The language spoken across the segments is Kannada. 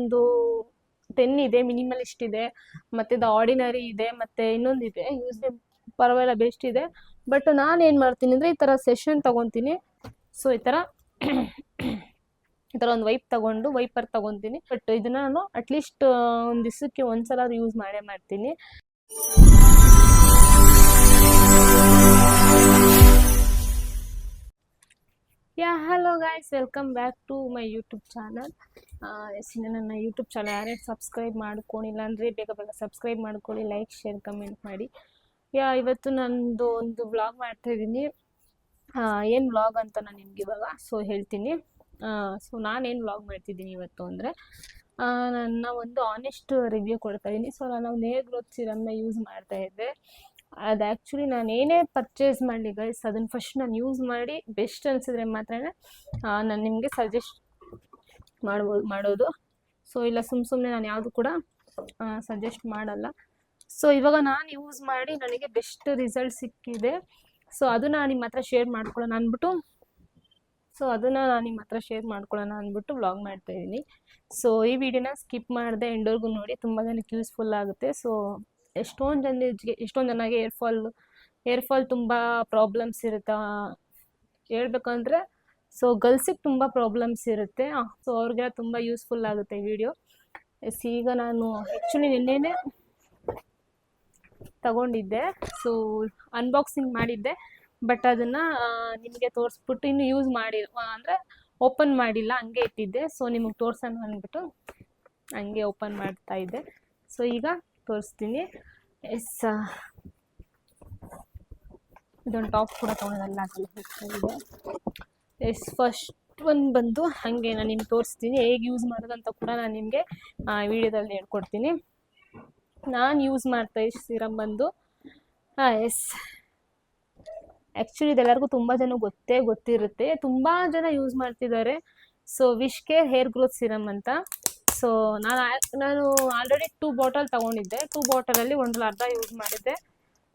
ಒಂದು 10 ಇದೆ, ಮಿನಿಮಲಿಸ್ಟ್ ಇದೆ, ಮತ್ತೆ ದ ಆರ್ಡಿನರಿ ಇದೆ, ಮತ್ತೆ ಇನ್ನೊಂದಿದೆ ಯೂಸ್ ಪರವಾಗಿಲ್ಲ ಬೆಸ್ಟ್ ಇದೆ. ಬಟ್ ನಾನು ಏನು ಮಾಡ್ತೀನಿ ಅಂದರೆ ಈ ಥರ ಸೆಷನ್ ತಗೊತೀನಿ. ಸೊ ಈ ಥರ ಒಂದು ವೈಪರ್ ತಗೊತೀನಿ. ಬಟ್ ಇದನ್ನ ನಾನು ಅಟ್ಲೀಸ್ಟ್ ಒಂದು ದಿವಸಕ್ಕೆ ಒಂದ್ಸಲ ಯೂಸ್ ಮಾಡೇ ಮಾಡ್ತೀನಿ. Hello guys, welcome back to my YouTube channel. ನನ್ನ ಯೂಟ್ಯೂಬ್ ಚಾನಲ್ ಯಾರ್ಯಾರು ಸಬ್ಸ್ಕ್ರೈಬ್ ಮಾಡ್ಕೊಂಡಿಲ್ಲ ಅಂದರೆ ಬೇಗ ಸಬ್ಸ್ಕ್ರೈಬ್ ಮಾಡ್ಕೊಳ್ಳಿ, ಲೈಕ್ ಶೇರ್ ಕಮೆಂಟ್ ಮಾಡಿ. ಇವತ್ತು ನಂದು ಒಂದು ವ್ಲಾಗ್ ಮಾಡ್ತಾಯಿದ್ದೀನಿ. ಏನು ವ್ಲಾಗ್ ಅಂತ ನಾನು ನಿಮ್ಗೆ ಇವಾಗ ಹೇಳ್ತೀನಿ. ಸೊ ನಾನೇನು ವ್ಲಾಗ್ ಮಾಡ್ತಿದ್ದೀನಿ ಇವತ್ತು ಅಂದರೆ ನನ್ನ ಒಂದು ಆನೆಸ್ಟ್ ರಿವ್ಯೂ ಕೊಡ್ತಾಯಿದ್ದೀನಿ. ಸೊ ನಾನು ನೇರ್ ಗ್ರೋತ್ ಸಿರಮ್ನ ಯೂಸ್ ಮಾಡ್ತಾಯಿದ್ದೆ. ಅದು ಆ್ಯಕ್ಚುಲಿ ನಾನು ಏನೇ ಪರ್ಚೇಸ್ ಮಾಡಲಿ ಗೈಸ್, ಅದನ್ನು ಫಸ್ಟ್ ನಾನು ಯೂಸ್ ಮಾಡಿ ಬೆಸ್ಟ್ ಅನಿಸಿದ್ರೆ ಮಾತ್ರ ನಾನು ನಿಮಗೆ ಸಜೆಸ್ಟ್ ಮಾಡೋದು. ಸೊ ಇಲ್ಲ ಸುಮ್ಮನೆ ನಾನು ಯಾವುದು ಕೂಡ ಸಜೆಸ್ಟ್ ಮಾಡಲ್ಲ. ಸೊ ಇವಾಗ ನಾನು ಯೂಸ್ ಮಾಡಿ ನನಗೆ ಬೆಸ್ಟ್ ರಿಸಲ್ಟ್ ಸಿಕ್ಕಿದೆ. ಸೊ ಅದನ್ನು ನಿಮ್ಮ ಹತ್ರ ಶೇರ್ ಮಾಡ್ಕೊಳ್ಳೋಣ ಅಂದ್ಬಿಟ್ಟು ವ್ಲಾಗ್ ಮಾಡ್ತಾಯಿದ್ದೀನಿ. ಸೊ ಈ ವಿಡಿಯೋನ ಸ್ಕಿಪ್ ಮಾಡಿದೆ ಎಂಡವರೆಗೂ ನೋಡಿ, ತುಂಬ ಜನಕ್ಕೆ ಯೂಸ್ಫುಲ್ ಆಗುತ್ತೆ. ಸೊ ಎಷ್ಟೊಂದು ಜನಗೆ ಏರ್ ಫಾಲ್ ತುಂಬ ಪ್ರಾಬ್ಲಮ್ಸ್ ಇರುತ್ತೆ ಹೇಳ್ಬೇಕಂದ್ರೆ. ಸೊ ಗರ್ಲ್ಸಿಗೆ ತುಂಬ ಪ್ರಾಬ್ಲಮ್ಸ್ ಇರುತ್ತೆ. ಸೊ ಅವ್ರಿಗೆಲ್ಲ ತುಂಬ ಯೂಸ್ಫುಲ್ ಆಗುತ್ತೆ ಈ ವಿಡಿಯೋ. ಈಗ ನಾನು ಆ್ಯಕ್ಚುಲಿ ನಿನ್ನೆನೇ ತಗೊಂಡಿದ್ದೆ. ಸೊ ಅನ್ಬಾಕ್ಸಿಂಗ್ ಮಾಡಿದ್ದೆ, ಬಟ್ ಅದನ್ನು ನಿಮಗೆ ತೋರಿಸ್ಬಿಟ್ಟು ಇನ್ನೂ ಯೂಸ್ ಮಾಡಿ ಅಂದರೆ ಓಪನ್ ಮಾಡಿಲ್ಲ, ಹಂಗೆ ಇಟ್ಟಿದ್ದೆ. ಸೊ ನಿಮಗೆ ತೋರ್ಸೋಣ ಅಂದ್ಬಿಟ್ಟು ಹಂಗೆ ಓಪನ್ ಮಾಡ್ತಾ ಇದ್ದೆ. ಸೊ ಈಗ ತೋರಿಸ್ತೀನಿ. ಇದೊಂದು ಟಾಪ್ ಕೂಡ ತೊಗೊಳೋದಲ್ಲ ಇದೆ. ಫಸ್ಟ್ ಒಂದು ಬಂದು ಹಾಗೆ ನಾನು ನಿಮ್ಗೆ ತೋರಿಸ್ತೀನಿ ಹೇಗೆ ಯೂಸ್ ಮಾಡೋದಂತ ಕೂಡ ನಾನು ನಿಮಗೆ ವಿಡಿಯೋದಲ್ಲಿ ಹೇಳ್ಕೊಡ್ತೀನಿ. ನಾನು ಯೂಸ್ ಮಾಡ್ತಾ ಇದ್ದ ಸಿರಮ್ ಬಂದು ಆ್ಯಕ್ಚುಲಿ ಇದೆಲ್ಲರಿಗೂ ತುಂಬ ಜನ ಗೊತ್ತಿರುತ್ತೆ, ತುಂಬ ಜನ ಯೂಸ್ ಮಾಡ್ತಿದ್ದಾರೆ. So wish care hair growth serum ಅಂತ. ಸೊ ನಾನು ಆಲ್ರೆಡಿ 2 ಬಾಟಲ್ ತೊಗೊಂಡಿದ್ದೆ. 2 ಬಾಟಲಲ್ಲಿ ಒಂದ್ರಲ್ಲಿ ಅರ್ಧ ಯೂಸ್ ಮಾಡಿದ್ದೆ,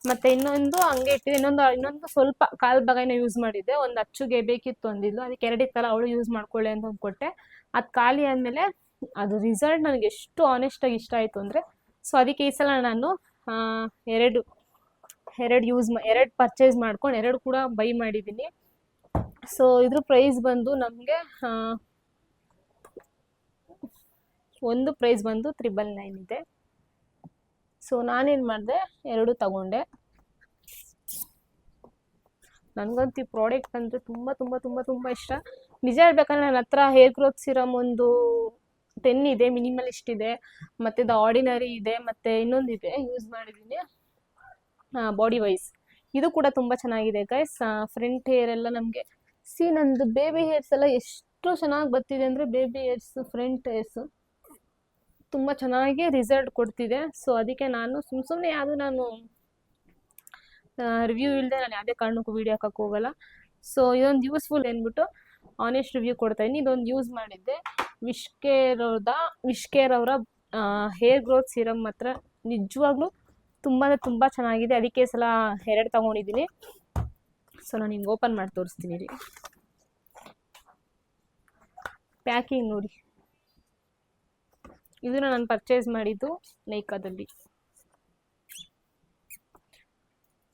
ಮತ್ತು ಇನ್ನೊಂದು ಹಂಗೆ ಇಟ್ಟಿದ್ದೆ. ಇನ್ನೊಂದು ಸ್ವಲ್ಪ ಕಾಲು ಭಾಗನ ಯೂಸ್ ಮಾಡಿದ್ದೆ. ಒಂದು ಅಚ್ಚುಗೆ ಬೇಕಿತ್ತು ಅಂದಿದ್ಲು, ಅದಕ್ಕೆ 2 ಥರ ಅವಳು ಯೂಸ್ ಮಾಡ್ಕೊಳ್ಳಿ ಅಂತ ಕೊಟ್ಟೆ. ಅದು ಖಾಲಿ ಆದಮೇಲೆ ಅದು ರಿಸಲ್ಟ್ ನನಗೆ ಎಷ್ಟು ಆನೆಸ್ಟಾಗಿ ಇಷ್ಟ ಆಯಿತು ಅಂದರೆ, ಸೊ ಅದಕ್ಕೆ ಈ ಸಲ ನಾನು ಎರಡು ಪರ್ಚೇಸ್ ಮಾಡ್ಕೊಂಡು 2 ಕೂಡ ಬೈ ಮಾಡಿದ್ದೀನಿ. ಸೊ ಇದ್ರ ಪ್ರೈಸ್ ಬಂದು ನಮಗೆ ಒಂದು ಪ್ರೈಸ್ ಬಂದು 999 ಇದೆ. ಸೊ ನಾನೇನು ಮಾಡಿದೆ, 2 ತಗೊಂಡೆ. ನನಗಂತೂ ಈ ಪ್ರಾಡಕ್ಟ್ ಅಂದರೆ ತುಂಬ ತುಂಬ ತುಂಬ ತುಂಬ ಇಷ್ಟ. ನಿಜ ಹೇಳ್ಬೇಕಂದ್ರೆ ನನ್ನ ಹತ್ರ ಹೇರ್ ಗ್ರೋತ್ ಸಿರಮ್ ಒಂದು 10 ಇದೆ, ಮಿನಿಮಲಿಸ್ಟ್ ಇದೆ, ಮತ್ತು ದ ಆರ್ಡಿನರಿ ಇದೆ, ಮತ್ತು ಇನ್ನೊಂದಿದೆ ಯೂಸ್ ಮಾಡಿದ್ದೀನಿ ಬಾಡಿ ವೈಸ್. ಇದು ಕೂಡ ತುಂಬ ಚೆನ್ನಾಗಿದೆ ಗೈಸ್. ಫ್ರಂಟ್ ಹೇರ್ ಎಲ್ಲ ನಮಗೆ ನಂದು ಬೇಬಿ ಹೇರ್ಸ್ ಎಲ್ಲ ಎಷ್ಟು ಚೆನ್ನಾಗಿ ಬರ್ತಿದೆ ಅಂದರೆ, ಬೇಬಿ ಹೇರ್ಸ್ ಫ್ರಂಟ್ ಹೇರ್ಸು ತುಂಬ ಚೆನ್ನಾಗಿ ರಿಸಲ್ಟ್ ಕೊಡ್ತಿದೆ. ಸೊ ಅದಕ್ಕೆ ನಾನು ಸುಮ್ಮನೆ ನಾನು ರಿವ್ಯೂ ಇಲ್ಲದೆ ನಾನು ಯಾವುದೇ ಕಾರಣಕ್ಕೂ ವೀಡಿಯೋ ಹಾಕೋಕ್ಕೆ ಹೋಗಲ್ಲ. ಸೊ ಇದೊಂದು ಯೂಸ್ಫುಲ್ ಅಂದ್ಬಿಟ್ಟು ಆನೆಸ್ಟ್ ರಿವ್ಯೂ ಕೊಡ್ತಾಯಿದ್ದೀನಿ. ಇದೊಂದು ಯೂಸ್ ಮಾಡಿದ್ದೆ. ವಿಶ್ ಕೇರ್ ಅವರ ಹೇರ್ ಗ್ರೋತ್ ಸಿರಮ್ ಮಾತ್ರ ನಿಜವಾಗ್ಲೂ ತುಂಬ ಚೆನ್ನಾಗಿದೆ. ಅದಕ್ಕೆ ಸಲ 2 ತೊಗೊಂಡಿದ್ದೀನಿ. ಸೊ ನಾನು ಹಿಂಗೆ ಓಪನ್ ಮಾಡಿ ತೋರಿಸ್ತೀನಿ ರೀ. ಪ್ಯಾಕಿಂಗ್ ನೋಡಿ, ಇದನ್ನು ನಾನು ಪರ್ಚೇಸ್ ಮಾಡಿದ್ದು ನೈಕಾದಲ್ಲಿ.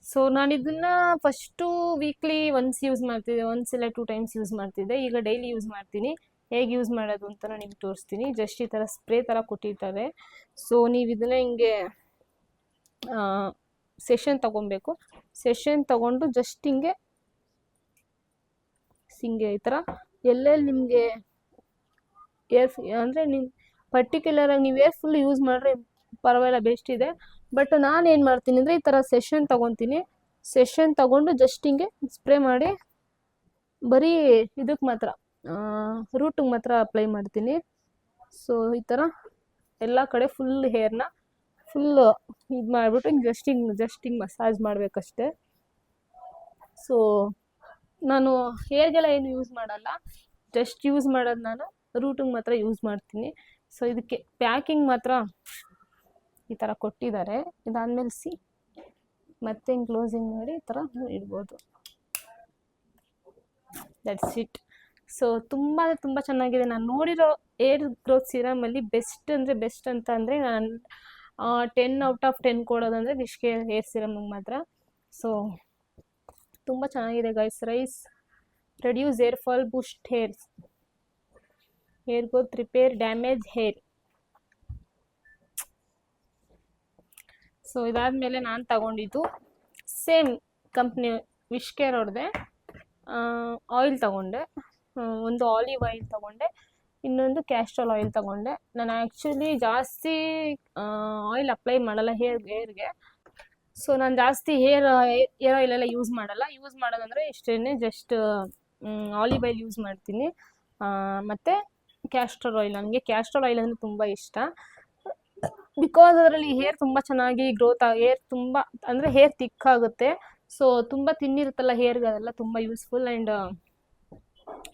ಸೊ ನಾನು ಇದನ್ನು ಫಸ್ಟು ವೀಕ್ಲಿ ಒನ್ಸ್ ಯೂಸ್ ಮಾಡ್ತಿದ್ದೆ, ಒನ್ಸ್ ಇಲ್ಲ 2 ಟೈಮ್ಸ್ ಯೂಸ್ ಮಾಡ್ತಿದ್ದೆ. ಈಗ ಡೈಲಿ ಯೂಸ್ ಮಾಡ್ತೀನಿ. ಹೇಗೆ ಯೂಸ್ ಮಾಡೋದು ಅಂತ ನಾನು ನಿಮ್ಗೆ ತೋರಿಸ್ತೀನಿ. ಜಸ್ಟ್ ಈ ಥರ ಸ್ಪ್ರೇ ಥರ ಕೊಟ್ಟಿರ್ತಾರೆ. ಸೊ ನೀವು ಇದನ್ನು ಹಿಂಗೆ ಸೆಷನ್ ತೊಗೊಬೇಕು. ಸೆಷನ್ ತೊಗೊಂಡು ಜಸ್ಟ್ ಹಿಂಗೆ ಈ ಥರ ಎಲ್ಲೆಲ್ಲಿ ನಿಮಗೆ ಅಂದರೆ ನೀವು ಪರ್ಟಿಕ್ಯುಲರಾಗಿ ನೀವು ಫುಲ್ ಯೂಸ್ ಮಾಡಿದ್ರೆ ಪರವಾಗಿಲ್ಲ ಬೆಸ್ಟ್ ಇದೆ. ಬಟ್ ನಾನೇನು ಮಾಡ್ತೀನಿ ಅಂದರೆ ಈ ಥರ ಸೆಷನ್ ತೊಗೊತೀನಿ. ಸೆಷನ್ ತೊಗೊಂಡು ಜಸ್ಟ್ ಹಿಂಗೆ ಸ್ಪ್ರೇ ಮಾಡಿ ಬರೀ ಇದಕ್ಕೆ ಮಾತ್ರ ರೂಟಿಗೆ ಮಾತ್ರ ಅಪ್ಲೈ ಮಾಡ್ತೀನಿ. ಸೊ ಈ ಥರ ಎಲ್ಲ ಕಡೆ ಫುಲ್ ಹೇರ್ನ ಇದು ಮಾಡಿಬಿಟ್ಟು ಜಸ್ಟ್ ಹಿಂಗೆ ಮಸಾಜ್ ಮಾಡಬೇಕಷ್ಟೆ. ಸೊ ನಾನು ಹೇರ್ಗೆಲ್ಲ ಏನು ಯೂಸ್ ಮಾಡಲ್ಲ, ಜಸ್ಟ್ ಯೂಸ್ ಮಾಡೋದು ನಾನು ರೂಟಿಗೆ ಮಾತ್ರ ಯೂಸ್ ಮಾಡ್ತೀನಿ. ಸೊ ಇದಕ್ಕೆ ಪ್ಯಾಕಿಂಗ್ ಮಾತ್ರ ಈ ಥರ ಕೊಟ್ಟಿದ್ದಾರೆ. ಇದಾದಮೇಲೆ ಮತ್ತೆ ಹಿಂಗೆ ಕ್ಲೋಸಿಂಗ್ ಮಾಡಿ ಈ ಥರ ಇಡ್ಬೋದು. That's it. ಸೊ ತುಂಬ ಚೆನ್ನಾಗಿದೆ. ನಾನು ನೋಡಿರೋ ಏರ್ ಗ್ರೋತ್ ಸೀರಮಲ್ಲಿ ಬೆಸ್ಟ್ ಅಂದರೆ ಬೆಸ್ಟ್ ಅಂತ ಅಂದರೆ ನಾನು 10/10 ಕೊಡೋದಂದರೆ ವಿಶ್ ಕೇರ್ ಹೇರ್ ಸಿರಮ್ಗೆ ಮಾತ್ರ. ಸೊ ತುಂಬ ಚೆನ್ನಾಗಿದೆ guys. Rice reduce hair fall, boost hair growth, repair damage hair. So ಇದಾದಮೇಲೆ ನಾನು ತಗೊಂಡಿದ್ದು ಸೇಮ್ ಕಂಪ್ನಿ ವಿಶ್ ಕೇರ್ ಅವ್ರದ್ದೇ ಆಯಿಲ್ ತಗೊಂಡೆ. ಒಂದು ಆಲಿವ್ ಆಯಿಲ್ ತಗೊಂಡೆ, ಇನ್ನೊಂದು ಕ್ಯಾಸ್ಟ್ರಾಲ್ ಆಯಿಲ್ ತಗೊಂಡೆ. ನಾನು ಆ್ಯಕ್ಚುಲಿ ಜಾಸ್ತಿ ಆಯಿಲ್ ಅಪ್ಲೈ ಮಾಡಲ್ಲ ಹೇರ್ಗೆ. ಸೊ ನಾನು ಜಾಸ್ತಿ ಹೇರ್ ಆಯಿಲೆಲ್ಲ ಯೂಸ್ ಮಾಡೋದಂದರೆ ಇಷ್ಟೇ, ಜಸ್ಟ್ ಆಲಿವ್ ಆಯಿಲ್ ಯೂಸ್ ಮಾಡ್ತೀನಿ. ಮತ್ತು ಕ್ಯಾಸ್ಟ್ರಾಲ್ ಆಯಿಲ್, ನನಗೆ ಕ್ಯಾಸ್ಟ್ರಾಲ್ ಆಯಿಲ್ ಅಂದರೆ ತುಂಬ ಇಷ್ಟ. ಬಿಕಾಸ್ ಅದರಲ್ಲಿ ಹೇರ್ ತುಂಬ ಚೆನ್ನಾಗಿ ಗ್ರೋತ್ ಹೇರ್ ತುಂಬ ಅಂದರೆ ಹೇರ್ ಥಿಕ್ ಆಗುತ್ತೆ. ಸೊ ತುಂಬ ತಿನ್ನಿರುತ್ತಲ್ಲ ಹೇರ್ಗೆ, ಅದೆಲ್ಲ ತುಂಬ ಯೂಸ್ಫುಲ್ ಆ್ಯಂಡ್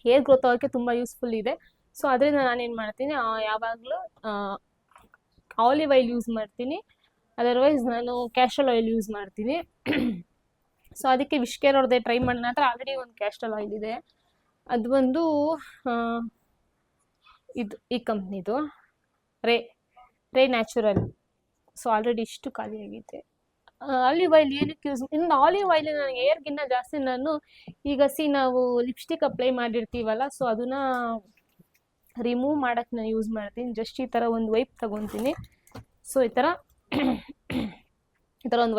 ಹೇರ್ ಗ್ರೋತ್ ಆಗೋಕ್ಕೆ ತುಂಬ ಯೂಸ್ಫುಲ್ ಇದೆ. ಸೊ ಅದರಿಂದ ನಾನೇನು ಮಾಡ್ತೀನಿ, ಯಾವಾಗಲೂ ಆಲಿವ್ ಆಯಿಲ್ ಯೂಸ್ ಮಾಡ್ತೀನಿ. ಅದರ್ವೈಸ್ ನಾನು ಕ್ಯಾಸ್ಟ್ರಾಲ್ ಆಯಿಲ್ ಯೂಸ್ ಮಾಡ್ತೀನಿ. ಸೊ ಅದಕ್ಕೆ ವಿಶ್ ಕೇರ್ ಅವ್ರದ್ದೇ ಟ್ರೈ ಮಾಡಿ. ನನ್ನ ಹತ್ರ ಆಲ್ರೆಡಿ ಒಂದು ಕ್ಯಾಸ್ಟ್ರಾಲ್ ಆಯಿಲ್ ಇದೆ. ಅದು ಬಂದು ಈ ಕಂಪ್ನಿದು ರೇ ನ್ಯಾಚುರಲ್. ಸೊ ಆಲ್ರೆಡಿ ಇಷ್ಟು ಖಾಲಿಯಾಗಿದೆ. ಆಲಿವ್ ಆಯಿಲ್ ಏನಕ್ಕೆ ಯೂಸ್, ಇನ್ನು ಆಲಿವ್ ಆಯಿಲ್ ನನಗೆ ಹೇರ್ಗಿನ್ನ ಜಾಸ್ತಿ ನಾನು ಈಗ ನಾವು ಲಿಪ್ಸ್ಟಿಕ್ ಅಪ್ಲೈ ಮಾಡಿರ್ತೀವಲ್ಲ, ಸೊ ಅದನ್ನು ರಿಮೂವ್ ಮಾಡೋಕ್ಕೆ ನಾನು ಯೂಸ್ ಮಾಡ್ತೀನಿ. ಜಸ್ಟ್ ಈ ಥರ ಒಂದು ವೈಪ್ ತೊಗೊತೀನಿ. ಸೊ ಈ ಥರ ಒಂದು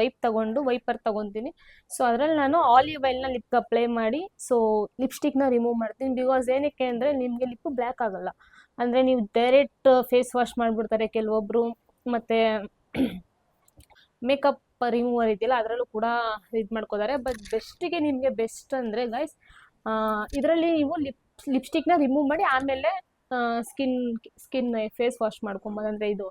ವೈಪರ್ ತೊಗೊತೀನಿ. ಸೊ ಅದರಲ್ಲಿ ನಾನು ಆಲಿವ್ ಆಯಿಲ್ನ ಲಿಪ್ಗೆ ಅಪ್ಲೈ ಮಾಡಿ ಸೊ ಲಿಪ್ಸ್ಟಿಕ್ನ ರಿಮೂವ್ ಮಾಡ್ತೀನಿ. ಬಿಕಾಸ್ ಏನಕ್ಕೆ ಅಂದರೆ ನಿಮಗೆ ಲಿಪ್ಪು ಬ್ಲ್ಯಾಕ್ ಆಗೋಲ್ಲ. ಅಂದರೆ ನೀವು ಡೈರೆಕ್ಟ್ ಫೇಸ್ ವಾಶ್ ಮಾಡಿಬಿಡ್ತಾರೆ ಕೆಲವೊಬ್ಬರು, ಮತ್ತು ಮೇಕಪ್ ರಿಮೂವರ್ ಇದೆಯಲ್ಲ ಅದರಲ್ಲೂ ಕೂಡ ಇದು ಮಾಡ್ಕೋತಾರೆ. ಬಟ್ ಬೆಸ್ಟಿಗೆ ನಿಮಗೆ ಬೆಸ್ಟ್ ಅಂದರೆ ಗೈಸ್, ಇದರಲ್ಲಿ ನೀವು ಲಿಪ್ಸ್ಟಿಕ್ನ ರಿಮೂವ್ ಮಾಡಿ ಆಮೇಲೆ ಸ್ಕಿನ್ ಫೇಸ್ ವಾಶ್ ಮಾಡ್ಕೊಬೋದು. ಅಂದರೆ ಇದು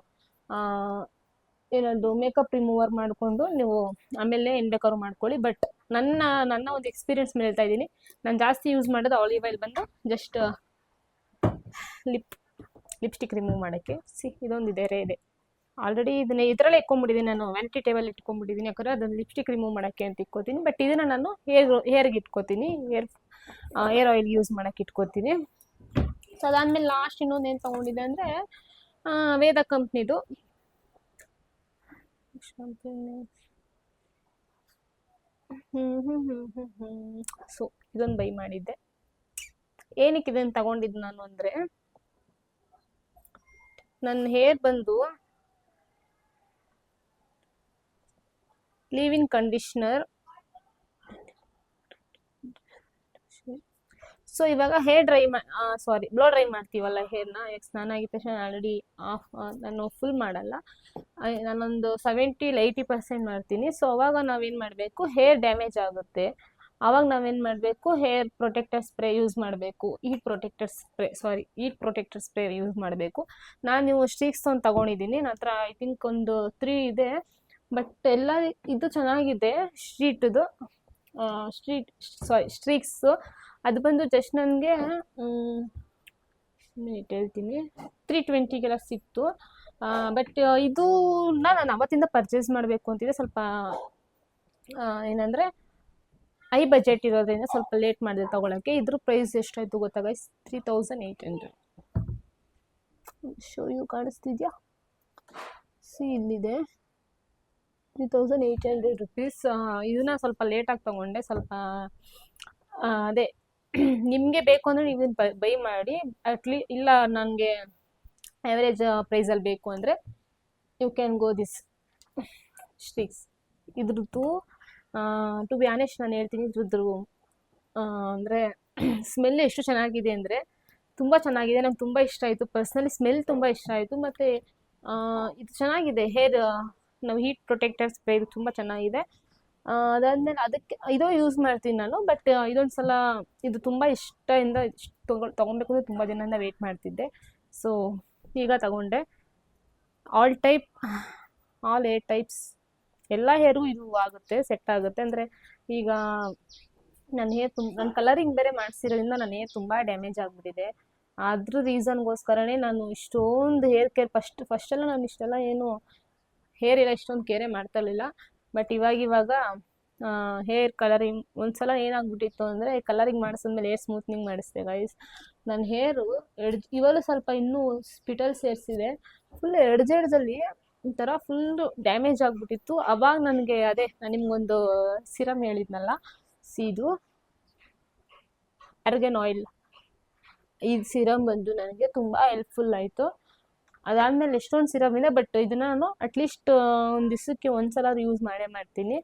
ಏನದು ಮೇಕಪ್ ರಿಮೂವರ್ ಮಾಡಿಕೊಂಡು ನೀವು ಆಮೇಲೆ ಏನು ಬೇಕಾದ್ರೂ ಮಾಡ್ಕೊಳ್ಳಿ. ಬಟ್ ನನ್ನ ಒಂದು ಎಕ್ಸ್ಪೀರಿಯನ್ಸ್ ಮೇಲೆ ಹೇಳ್ತಾ ಇದ್ದೀನಿ. ನಾನು ಜಾಸ್ತಿ ಯೂಸ್ ಮಾಡೋದು ಆಲಿವ್ ಆಯಿಲ್ ಬಂದು ಜಸ್ಟ್ ಲಿಪ್ಸ್ಟಿಕ್ ರಿಮೂವ್ ಮಾಡೋಕ್ಕೆ. ಇದೊಂದು ಇದೆ ಆಲ್ರೆಡಿ ಇದರಲ್ಲೇ ಇಟ್ಕೊಂಡ್ಬಿಟ್ಟಿದ್ದೀನಿ. ನಾನು ವ್ಯಾನಿಟಿ ಟೇಬಲ್ ಇಟ್ಕೊಂಡ್ಬಿಟ್ಟಿದ್ದೀನಿ, ಯಾಕಂದರೆ ಅದನ್ನು ಲಿಪ್ಸ್ಟಿಕ್ ರಿಮೂವ್ ಮಾಡೋಕ್ಕೆ ಅಂತ ಇಟ್ಕೋತೀನಿ. ಬಟ್ ಇದನ್ನು ನಾನು ಹೇರ್ಗೆ ಇಟ್ಕೋತೀನಿ, ಹೇರ್ ಆಯಿಲ್ ಯೂಸ್ ಮಾಡೋಕ್ಕೆ ಇಟ್ಕೋತೀನಿ. ಸೊ ಅದಾದಮೇಲೆ ಲಾಸ್ಟ್ ಇನ್ನೊಂದು ಏನು ತೊಗೊಂಡಿದ್ದೆ ಅಂದರೆ ವೇದ ಕಂಪ್ನಿದು ಸೊ ಇದೊಂದು ಬೈ ಮಾಡಿದ್ದೆ. ಏನಕ್ಕೆ ಇದನ್ನು ತಗೊಂಡಿದ್ದು ನಾನು ಅಂದರೆ, ನನ್ನ ಹೇರ್ ಬಂದು ಲೀವ್ ಇನ್ ಕಂಡೀಷ್ನರ್. ಸೊ ಇವಾಗ ಹೇರ್ ಬ್ಲೋ ಡ್ರೈ ಮಾಡ್ತೀವಲ್ಲ ಹೇರ್ನ, ಸ್ನಾನ ಆಗಿದ ತಕ್ಷಣ ಆಲ್ರೆಡಿ ನಾನು ಫುಲ್ ಮಾಡಲ್ಲ, ನಾನೊಂದು 70-80% ಮಾಡ್ತೀನಿ. ಸೊ ಅವಾಗ ನಾವೇನು ಮಾಡಬೇಕು, ಹೇರ್ ಡ್ಯಾಮೇಜ್ ಆಗುತ್ತೆ, ಆವಾಗ ನಾವೇನು ಮಾಡಬೇಕು, ಹೇರ್ ಪ್ರೊಟೆಕ್ಟರ್ ಸ್ಪ್ರೇ ಯೂಸ್ ಮಾಡಬೇಕು. ಈಟ್ ಪ್ರೊಟೆಕ್ಟರ್ ಸ್ಪ್ರೇ ಯೂಸ್ ಮಾಡಬೇಕು. ನಾನು ಸ್ಟ್ರೀಕ್ಸ್ ಒಂದು ತಗೊಂಡಿದ್ದೀನಿ. ನನ್ನ ಹತ್ರ ಐ ಥಿಂಕ್ ಒಂದು 3 ಇದೆ. ಬಟ್ ಎಲ್ಲ ಇದು ಚೆನ್ನಾಗಿದೆ. ಸ್ಟ್ರೀಕ್ಸು ಅದು ಬಂದು ಜಸ್ಟ್ ನನಗೆ ಹೇಳ್ತೀನಿ 320ಗೆಲ್ಲ ಸಿಕ್ತು. ಬಟ್ ಇದು ನಾನು ಅವತ್ತಿಂದ ಪರ್ಚೇಸ್ ಮಾಡಬೇಕು ಅಂತಿದ್ದೆ. ಸ್ವಲ್ಪ ಏನಂದರೆ ಹೈ ಬಜೆಟ್ ಇರೋದ್ರಿಂದ ಸ್ವಲ್ಪ ಲೇಟ್ ಮಾಡಿದೆ ತೊಗೊಳಕ್ಕೆ. ಇದ್ರ ಪ್ರೈಸ್ ಎಷ್ಟಾಯಿತು ಗೊತ್ತಾ ಗೈಸ್? 3800. ಯು ಕಾಣಿಸ್ತಿದ್ಯಾ? ಇಲ್ಲಿದೆ 3800 ರುಪೀಸ್. ಇದನ್ನ ಸ್ವಲ್ಪ ಲೇಟಾಗಿ ತೊಗೊಂಡೆ. ಸ್ವಲ್ಪ ಅದೇ ನಿಮಗೆ ಬೇಕು ಅಂದರೆ ನೀವು ಬೈ ಮಾಡಿ. ಇಲ್ಲ ನನಗೆ ಆ್ಯಾವ್ರೇಜ್ ಪ್ರೈಸಲ್ಲಿ ಬೇಕು ಅಂದರೆ you can go this sticks. ಇದ್ರದ್ದು ಟು ಬಿ ಆನೆಸ್ಟ್ ನಾನು ಹೇಳ್ತೀನಿ, ಇದ್ರದ್ದು ಅಂದರೆ ಸ್ಮೆಲ್ ಎಷ್ಟು ಚೆನ್ನಾಗಿದೆ ಅಂದರೆ ತುಂಬ ಚೆನ್ನಾಗಿದೆ. ನಂಗೆ ತುಂಬ ಇಷ್ಟ ಆಯಿತು. ಪರ್ಸ್ನಲಿ ಸ್ಮೆಲ್ ತುಂಬ ಇಷ್ಟ ಆಯಿತು. ಮತ್ತು ಇದು ಚೆನ್ನಾಗಿದೆ. ನಾವು ಹೀಟ್ ಪ್ರೊಟೆಕ್ಟರ್ ಸ್ಪ್ರೇ ಇದು ತುಂಬ ಚೆನ್ನಾಗಿದೆ. ಅದಾದಮೇಲೆ ಅದಕ್ಕೆ ಇದು ಯೂಸ್ ಮಾಡ್ತೀನಿ ನಾನು. ಬಟ್ ಇದೊಂದು ಸಲ ಇದು ತುಂಬ ಇಷ್ಟದಿಂದ ತೊಗೊಬೇಕು ಅಂದರೆ ತುಂಬ ದಿನದಿಂದ ವೆಯ್ಟ್ ಮಾಡ್ತಿದ್ದೆ. ಸೊ ಈಗ ತಗೊಂಡೆ. ಆಲ್ ಏರ್ ಟೈಪ್ಸ್ ಎಲ್ಲ ಹೇರು ಇದು ಆಗುತ್ತೆ, ಸೆಟ್ ಆಗುತ್ತೆ. ಅಂದರೆ ಈಗ ನನ್ನ ಕಲರಿಂಗ್ ಬೇರೆ ಮಾಡಿಸಿರೋದ್ರಿಂದ ನನ್ನ ಹೇರ್ ತುಂಬ ಡ್ಯಾಮೇಜ್ ಆಗಿಬಿಟ್ಟಿದೆ. ಅದ್ರ ರೀಸನ್ಗೋಸ್ಕರನೇ ನಾನು ಇಷ್ಟೊಂದು ಹೇರ್ ಕೇರ್ ಫಸ್ಟೆಲ್ಲ ನಾನು ಇಷ್ಟೆಲ್ಲ ಏನು ಹೇರ್ ಎಲ್ಲ ಇಷ್ಟೊಂದು ಕೇರೇ ಮಾಡ್ತಾ ಇರಲಿಲ್ಲ. ಬಟ್ ಇವಾಗ ಹೇರ್ ಕಲರಿಂಗ್ ಒಂದ್ಸಲ ಏನಾಗ್ಬಿಟ್ಟಿತ್ತು ಅಂದರೆ ಕಲರಿಂಗ್ ಮಾಡಿಸಿದ್ಮೇಲೆ ಹೇರ್ ಸ್ಮೂತ್ನಿಂಗ್ ಮಾಡಿಸಿದೆ ಗೈಸ್. ನನ್ನ ಹೇರು ಇವಾಗಲೂ ಸ್ವಲ್ಪ ಇನ್ನೂ ಸ್ಪಿಟಲ್ ಸೇರಿಸಿದೆ. ಫುಲ್ ಎಡ್ಜೆಡ್ಜಲ್ಲಿ ಒಂಥರ ಫುಲ್ಲು ಡ್ಯಾಮೇಜ್ ಆಗಿಬಿಟ್ಟಿತ್ತು. ಅವಾಗ ನನಗೆ ಅದೇ ನಾನು ನಿಮ್ಗೊಂದು ಸಿರಮ್ ಹೇಳಿದ್ನಲ್ಲ, ಇದು ಅರ್ಗನ್ ಆಯಿಲ್, ಈ ಸಿರಮ್ ಬಂದು ನನಗೆ ತುಂಬ ಹೆಲ್ಪ್ಫುಲ್ ಆಯಿತು. ಅದಾದಮೇಲೆ ಎಷ್ಟೊಂದು ಸಿರಮ್ ಇದೆ, ಬಟ್ ಇದನ್ನ ನಾನು ಅಟ್ಲೀಸ್ಟ್ ಒಂದು ದಿವಸಕ್ಕೆ ಒಂದ್ಸಲ ಯೂಸ್ ಮಾಡೇ ಮಾಡ್ತೀನಿ.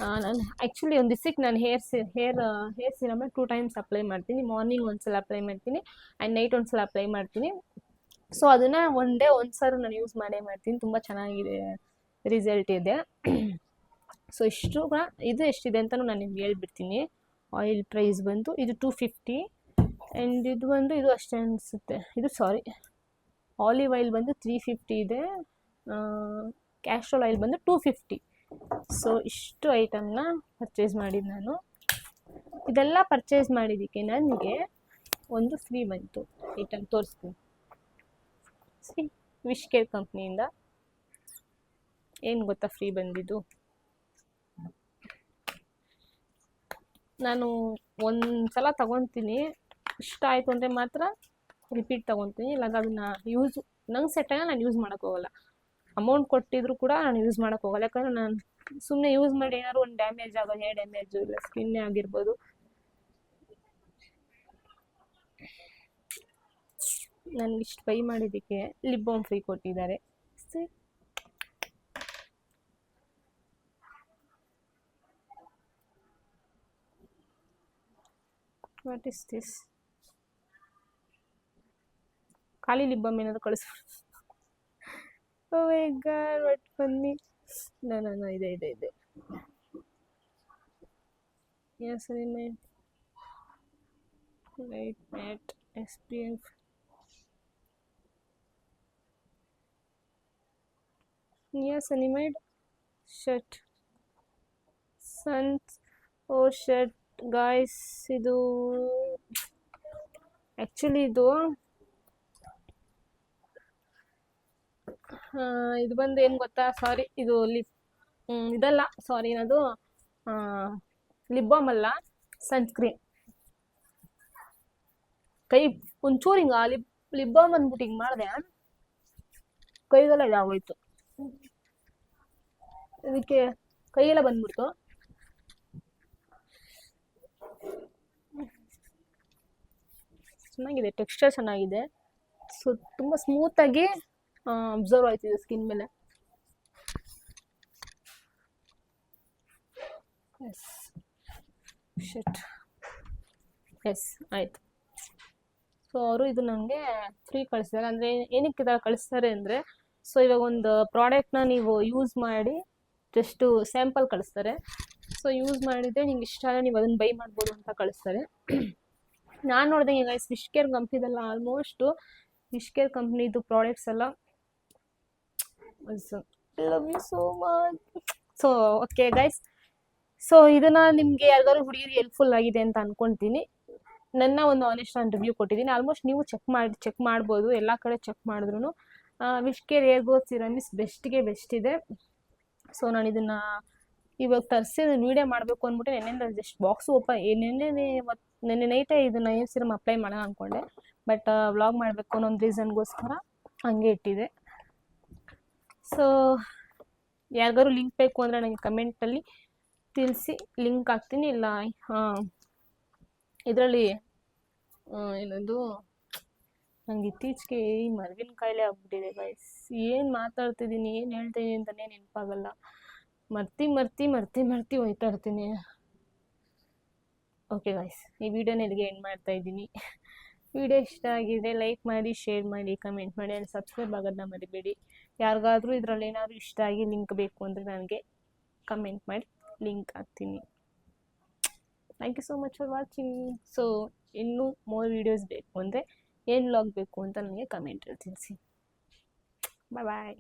ನಾನು ಆ್ಯಕ್ಚುಲಿ ಒಂದು ದಿವಸಕ್ಕೆ ನಾನು ಹೇರ್ ಸಿರಮ್ನ 2 ಟೈಮ್ಸ್ ಅಪ್ಲೈ ಮಾಡ್ತೀನಿ. ಮಾರ್ನಿಂಗ್ ಒಂದ್ಸಲ ಅಪ್ಲೈ ಮಾಡ್ತೀನಿ ಆ್ಯಂಡ್ ನೈಟ್ ಒಂದ್ಸಲ ಅಪ್ಲೈ ಮಾಡ್ತೀನಿ. ಸೊ ಅದನ್ನು ಒಂದ್ಸಲ ನಾನು ಯೂಸ್ ಮಾಡೇ ಮಾಡ್ತೀನಿ. ತುಂಬ ಚೆನ್ನಾಗಿದೆ, ರಿಸಲ್ಟ್ ಇದೆ. ಸೊ ಇಷ್ಟು ಇದು ಎಷ್ಟಿದೆ ಅಂತಲೂ ನಾನು ನಿಮ್ಗೆ ಹೇಳ್ಬಿಡ್ತೀನಿ. ಆಯಿಲ್ ಪ್ರೈಸ್ ಬಂದು ಇದು 250 ಆ್ಯಂಡ್ ಇದು ಬಂದು ಇದು ಅಷ್ಟೇ ಅನಿಸುತ್ತೆ. ಇದು ಆಲಿವ್ ಆಯಿಲ್ ಬಂದು 350 ಇದೆ, ಕ್ಯಾಸ್ಟ್ರೋಲ್ ಆಯಿಲ್ ಬಂದು 250. ಸೊ ಇಷ್ಟು ಐಟಮ್ನ ಪರ್ಚೇಸ್ ಮಾಡಿದ್ದು ನಾನು. ಇದೆಲ್ಲ ಪರ್ಚೇಸ್ ಮಾಡಿದ್ದಕ್ಕೆ ನನಗೆ ಒಂದು ಫ್ರೀ ಬಂತು. ಐಟಮ್ ತೋರಿಸ್ತೀನಿ. ವಿಶ್ ಕೇರ್ ಕಂಪ್ನಿಯಿಂದ ಏನು ಗೊತ್ತಾ ಫ್ರೀ ಬಂದಿದ್ದು? ನಾನು ಒಂದು ಸಲ ತಗೊತೀನಿ, ಇಷ್ಟ ಆಯಿತು ಅಂದರೆ ಮಾತ್ರ ರಿಪೀಟ್ ತೊಗೊತೀನಿ. ಇಲ್ಲಾಗ ಅದನ್ನ ನಂಗೆ ಸೆಟ್ ಆಗ ನಾನು ಯೂಸ್ ಮಾಡೋಕ್ಕೋಗಲ್ಲ. ಅಮೌಂಟ್ ಕೊಟ್ಟಿದ್ರು ಕೂಡ ನಾನು ಯೂಸ್ ಮಾಡೋಕ್ಕೋಗಲ್ಲ. ಯಾಕಂದರೆ ನಾನು ಸುಮ್ಮನೆ ಯೂಸ್ ಮಾಡಿ ಏನಾದ್ರು ಒಂದು ಡ್ಯಾಮೇಜ್ ಆಗೋದು, ಹೇರ್ ಡ್ಯಾಮೇಜು ಇಲ್ಲ ಸ್ಕಿನ್ನೇ ಆಗಿರ್ಬೋದು. ನನಗೆ ಇಷ್ಟು ಬೈ ಮಾಡಿದ್ದಕ್ಕೆ ಲಿಪ್ ಬಾಮ್ ಫ್ರೀ ಕೊಟ್ಟಿದ್ದಾರೆ. What is this? ಖಾಲಿ ಲಿಪ್ ಬಾಮ್ ಏನಾದ್ರು ಕಳಿಸ್ಬೋದು. Oh my god, what funny. ನಾನು ಇದೆ ಎಸ್ remind light matte SPF. Niacinamide ಶರ್ಟ್, ಸನ್ಸ್ ಓ ಶರ್ಟ್ ಗಾಯ್ಸ್. ಇದು ಆ್ಯಕ್ಚುಲಿ ಇದು ಬಂದು ಏನು ಗೊತ್ತಾ, ಸಾರಿ ಇದು ಇದಲ್ಲ, ಸಾರಿ ಏನದು ಲಿಪ್ ಬಾಮ್ ಅಲ್ಲ, ಸನ್ಸ್ಕ್ರೀನ್. ಕೈ ಒಂಚೂರು ಹಿಂಗೆ ಲಿಪ್ ಬಾಮ್ ಅಂದ್ಬಿಟ್ಟು ಹಿಂಗೆ ಮಾಡಿದೆ, ಕೈಗೆಲ್ಲ ಇದಾಗೋಯ್ತು. ಇದಕ್ಕೆ ಕೈಯೆಲ್ಲ ಬಂದ್ಬಿಡ್ತು. ಚೆನ್ನಾಗಿದೆ, ಟೆಕ್ಸ್ಚರ್ ಚೆನ್ನಾಗಿದೆ. ಸೊ ತುಂಬ ಸ್ಮೂತಾಗಿ ಅಬ್ಸರ್ವ್ ಆಯ್ತಿದೆ ಸ್ಕಿನ್ ಮೇಲೆ. ಎಸ್ ಆಯಿತು. ಸೊ ಅವರು ಇದು ನನಗೆ ಫ್ರೀ ಕಳಿಸ್ತಾರೆ. ಅಂದರೆ ಏನಕ್ಕೆ ಈ ಥರ ಕಳಿಸ್ತಾರೆ ಅಂದರೆ, ಸೊ ಇವಾಗ ಒಂದು ಪ್ರಾಡಕ್ಟ್ನ ನೀವು ಯೂಸ್ ಮಾಡಿ ಜಸ್ಟು ಸ್ಯಾಂಪಲ್ ಕಳಿಸ್ತಾರೆ. ಸೊ ಯೂಸ್ ಮಾಡಿದರೆ ನಿಮ್ಗೆ ಇಷ್ಟ ಆದರೆ ನೀವು ಅದನ್ನು ಬೈ ಮಾಡ್ಬೋದು ಅಂತ ಕಳಿಸ್ತಾರೆ. ನಾನು ನೋಡಿದಂಗೆ ಗೈಸ್, ವಿಶ್ ಕೇರ್ ಕಂಪ್ನಿದೆಲ್ಲ ಆಲ್ಮೋಸ್ಟು ವಿಶ್ ಕೇರ್ ಕಂಪ್ನಿದು ಪ್ರಾಡಕ್ಟ್ಸ್ ಎಲ್ಲ love you so much. So okay guys, so ಇದನ್ನು ನಿಮಗೆ ಯಾರಿಗಾದ್ರು ಹುಡುಗಿರಿಗೆ ಹೆಲ್ಪ್ಫುಲ್ ಆಗಿದೆ ಅಂತ ಅಂದ್ಕೊಳ್ತೀನಿ. ನನ್ನ ಒಂದು ಆನೆಸ್ಟ್ ನಾನು ರಿವ್ಯೂ ಕೊಟ್ಟಿದ್ದೀನಿ. ಆಲ್ಮೋಸ್ಟ್ ನೀವು ಚೆಕ್ ಮಾಡ್ಬೋದು, ಎಲ್ಲ ಕಡೆ ಚೆಕ್ ಮಾಡಿದ್ರು WishCare hair growth serum ಬೆಸ್ಟ್ಗೆ ಬೆಸ್ಟ್ ಇದೆ. ಸೊ ನಾನು ಇದನ್ನು ಇವಾಗ ತರಿಸಿ ವೀಡಿಯೋ ಮಾಡಬೇಕು ಅಂದ್ಬಿಟ್ಟು ನೆನ್ನೆಯಿಂದ ಜಸ್ಟ್ ಬಾಕ್ಸು ನೆನ್ನೆ ನೈಟೇ ಇದನ್ನು ಹೇರ್ ಸಿರಮ್ ಅಪ್ಲೈ ಮಾಡೋಣ ಅಂದ್ಕೊಂಡೆ. ಬಟ್ ವ್ಲಾಗ್ ಮಾಡಬೇಕು ಅನ್ನೋ ಒಂದು ರೀಸನ್ಗೋಸ್ಕರ ಹಂಗೆ ಇಟ್ಟಿದೆ. ಸೊ ಯಾರಿಗಾದ್ರು ಲಿಂಕ್ ಬೇಕು ಅಂದರೆ ನನಗೆ ಕಮೆಂಟಲ್ಲಿ ತಿಳಿಸಿ, ಲಿಂಕ್ ಹಾಕ್ತೀನಿ. ಇಲ್ಲ ಇದರಲ್ಲಿ ಏನದು, ನಂಗೆ ಇತ್ತೀಚೆಗೆ ಈ ಮರವಿನ ಕಾಯಿಲೆ ಆಗ್ಬಿಟ್ಟಿದೆ ಗೈಸ್. ಏನು ಮಾತಾಡ್ತಿದ್ದೀನಿ, ಏನು ಹೇಳ್ತೀನಿ ಅಂತಲೇ ನೆನಪಾಗಲ್ಲ. ಮರ್ತಿ ಹೋಯ್ತಾ ಇರ್ತೀನಿ. ಓಕೆ ಗೈಸ್, ಈ ವಿಡಿಯೋನ ಇಲ್ಲಿಗೆ ಎಂಡ್ ಮಾಡ್ತಾ ಇದ್ದೀನಿ. ವಿಡಿಯೋ ಇಷ್ಟ ಆಗಿದೆ ಲೈಕ್ ಮಾಡಿ, ಶೇರ್ ಮಾಡಿ, ಕಮೆಂಟ್ ಮಾಡಿ ಆ್ಯಂಡ್ ಸಬ್ಸ್ಕ್ರೈಬ್ ಆಗೋದನ್ನ ಮರಿಬೇಡಿ. ಯಾರಿಗಾದ್ರೂ ಇದರಲ್ಲಿ ಏನಾದರೂ ಇಷ್ಟ ಆಗಿ ಲಿಂಕ್ ಬೇಕು ಅಂದರೆ ನನಗೆ ಕಮೆಂಟ್ ಮಾಡಿ, ಲಿಂಕ್ ಹಾಕ್ತೀನಿ. Thank you so much for watching. So ಇನ್ನೂ ಮೋರ್ ವೀಡಿಯೋಸ್ ಬೇಕು ಅಂದರೆ ಏನು ವ್ಲಾಗ್ ಬೇಕು ಅಂತ ನನಗೆ ಕಮೆಂಟಲ್ಲಿ ತಿಳಿಸಿ. ಬಾಯ್.